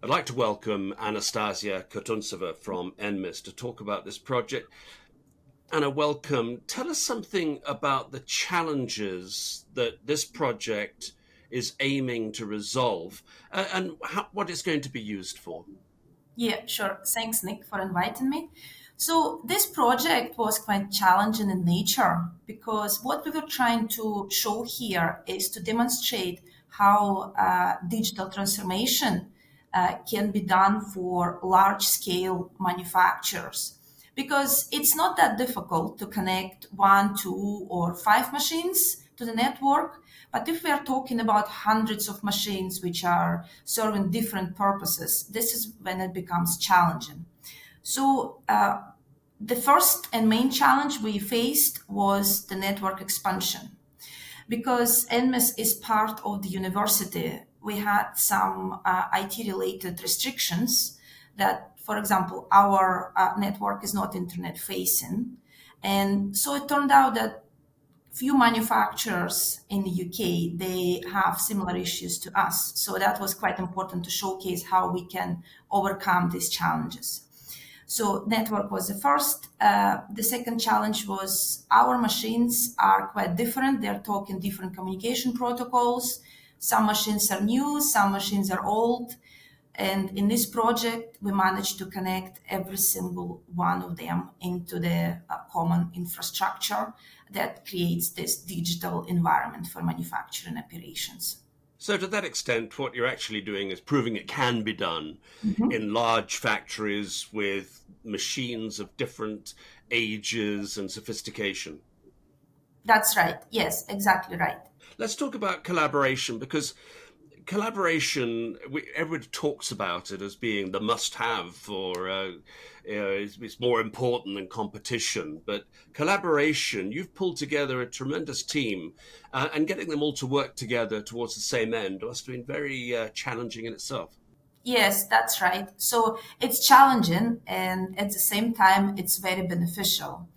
I'd like to welcome Anastasia Khatuntseva from NMIS to talk about this project. Anna, welcome. Tell us something about the challenges that this project is aiming to resolve and what it's going to be used for. Yeah, sure. Thanks, Nick, for inviting me. So, this project was quite challenging in nature because what we were trying to show here is to demonstrate how digital transformation can be done for large scale manufacturers. Because it's not that difficult to connect one, two, or five machines to the network. But if we are talking about hundreds of machines which are serving different purposes, this is when it becomes challenging. So, the first and main challenge we faced was the network expansion. Because NMIS is part of the university, we had some IT related restrictions that, for example, our network is not internet facing. And so it turned out that few manufacturers in the UK, they have similar issues to us. So that was quite important to showcase how we can overcome these challenges. So network was the first. The second challenge was our machines are quite different. They're talking different communication protocols. Some machines are new, some machines are old. And in this project, we managed to connect every single one of them into the common infrastructure that creates this digital environment for manufacturing operations. So, to that extent, what you're actually doing is proving it can be done Mhm. in large factories with machines of different ages and sophistication. That's right. Yes, exactly right. Let's talk about collaboration because collaboration, everybody talks about it as being the must-have for, it's more important than competition. But collaboration, you've pulled together a tremendous team, and getting them all to work together towards the same end must have been very challenging in itself. Yes, that's right. So it's challenging and at the same time, it's very beneficial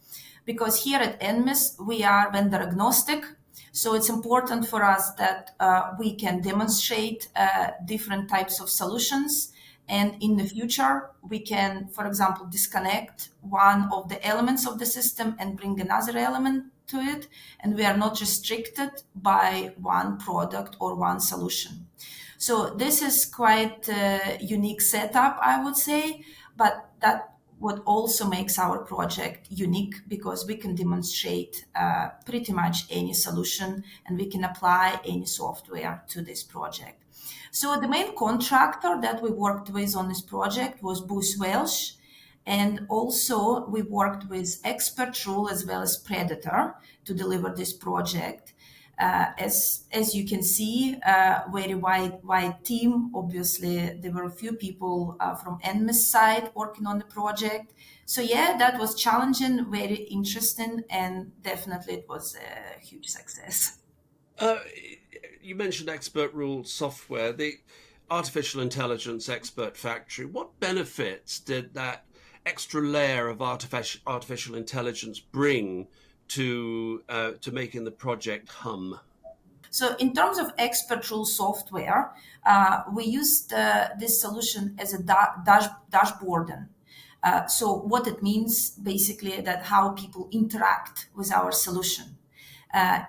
because here at NMIS, we are vendor agnostic. So it's important for us that we can demonstrate different types of solutions. And in the future, we can, for example, disconnect one of the elements of the system and bring another element to it. And we are not restricted by one product or one solution. So this is quite a unique setup, I would say, but that what also makes our project unique because we can demonstrate pretty much any solution and we can apply any software to this project. So the main contractor that we worked with on this project was Booth Welsh. And also we worked with Expert Rule as well as Predator to deliver this project. As you can see, very wide team. Obviously, there were a few people from NMIS side working on the project. So yeah, that was challenging, very interesting, and definitely it was a huge success. Uh, you mentioned expert rule software, the artificial intelligence expert factory. What benefits did that extra layer of artificial intelligence bring to making the project hum? So in terms of expert rule software, we used this solution as a dashboarding. So what it means basically that how people interact with our solution.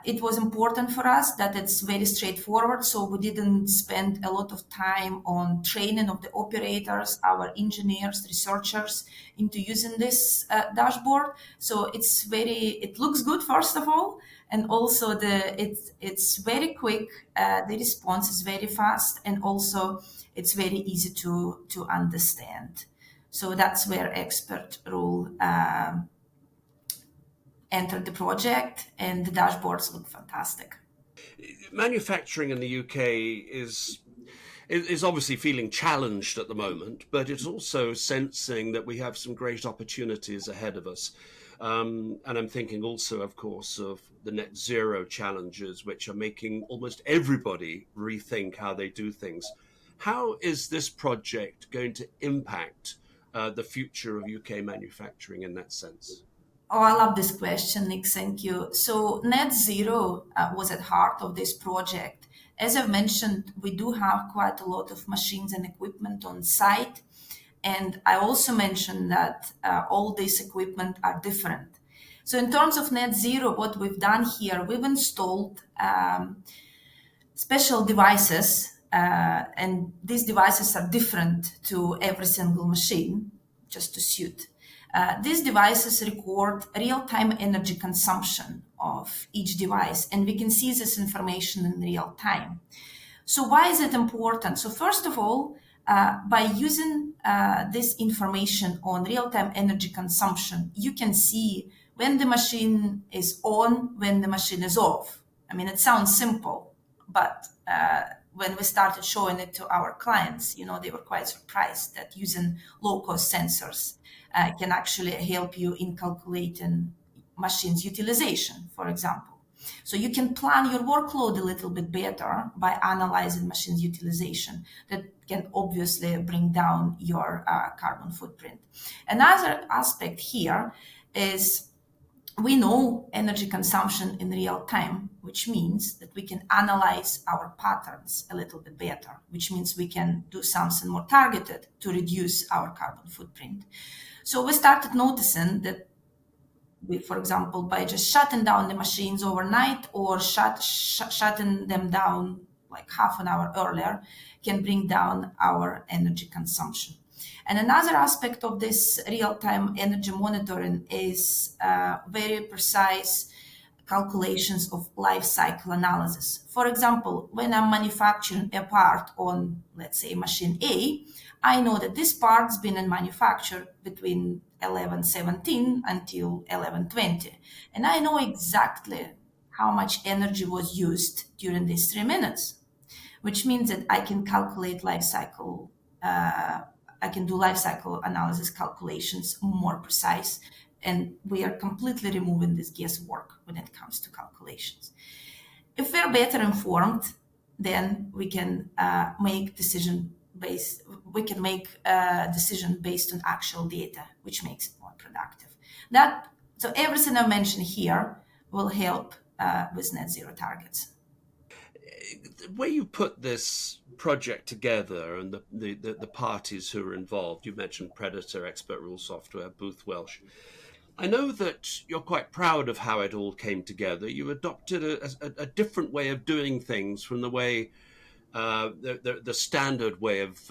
It was important for us that it's very straightforward, so we didn't spend a lot of time on training of the operators, our engineers, researchers into using this dashboard. So it looks good first of all, and also it's very quick. The response is very fast, and also it's very easy to understand. So that's where expert rule entered the project, and the dashboards look fantastic. Manufacturing in the UK is obviously feeling challenged at the moment, but it's also sensing that we have some great opportunities ahead of us. And I'm thinking also, of course, of the net zero challenges, which are making almost everybody rethink how they do things. How is this project going to impact the future of UK manufacturing in that sense? Oh, I love this question, Nick. Thank you. So, net zero was at heart of this project, As I've mentioned, we do have quite a lot of machines and equipment on site. And I also mentioned that all this equipment are different. So in terms of net zero, what we've done here, we've installed special devices, and these devices are different to every single machine, just to suit. These devices record real-time energy consumption of each device, and we can see this information in real time. So why is it important? So first of all, by using this information on real-time energy consumption, you can see when the machine is on, when the machine is off. I mean, it sounds simple, but when we started showing it to our clients, they were quite surprised that using low-cost sensors can actually help you in calculating machines utilization, for example. So you can plan your workload a little bit better by analyzing machines utilization. That can obviously bring down your carbon footprint. Another aspect here is we know energy consumption in real time, which means that we can analyze our patterns a little bit better, which means we can do something more targeted to reduce our carbon footprint. So we started noticing that we, for example, by just shutting down the machines overnight or shutting them down like half an hour earlier can bring down our energy consumption. And another aspect of this real-time energy monitoring is very precise calculations of life cycle analysis. For example, when I'm manufacturing a part on, let's say, machine A, I know that this part's been in manufacture between 11:17 until 11:20. And I know exactly how much energy was used during these 3 minutes, which means that I can calculate life cycle, I can do life cycle analysis calculations more precise, and we are completely removing this guesswork when it comes to calculations. If we're better informed, then we can make decision based on actual data, which makes it more productive. So everything I mentioned here will help with net zero targets. The way you put this project together and the parties who are involved, you mentioned Predator, Expert Rule Software, Booth Welsh. I know that you're quite proud of how it all came together. You adopted a different way of doing things from the way the standard way of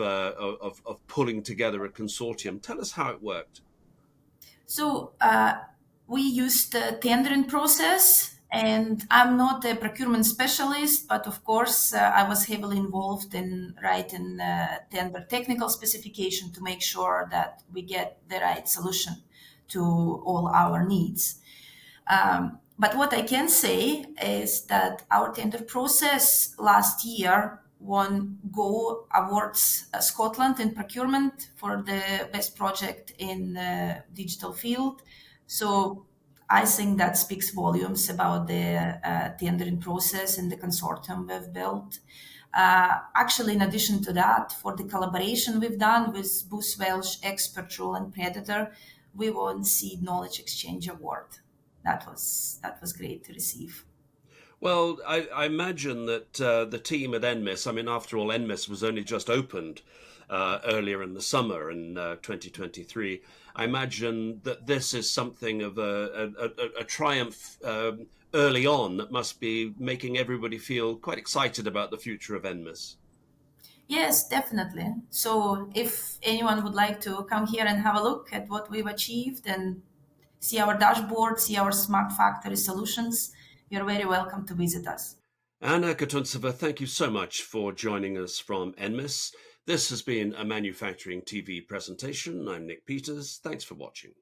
pulling together a consortium. Tell us how it worked. So we used the tendering process, and I'm not a procurement specialist, but of course I was heavily involved in writing tender technical specification to make sure that we get the right solution to all our needs. But what I can say is that our tender process last year won Go Awards Scotland in procurement for the best project in the digital field. So I think that speaks volumes about the tendering process and the consortium we've built. Actually, in addition to that, for the collaboration we've done with Booth Welsh, Expert Rule, and Predator, we won Seed Knowledge Exchange Award. That was great to receive. Well, I imagine that the team at NMIS, I mean, after all, NMIS was only just opened earlier in the summer in 2023. I imagine that this is something of a triumph early on that must be making everybody feel quite excited about the future of NMIS. Yes, definitely. So if anyone would like to come here and have a look at what we've achieved and see our dashboard, see our smart factory solutions, you're very welcome to visit us. Ana Khatuntseva, thank you so much for joining us from NMIS. This has been a Manufacturing TV presentation. I'm Nick Peters. Thanks for watching.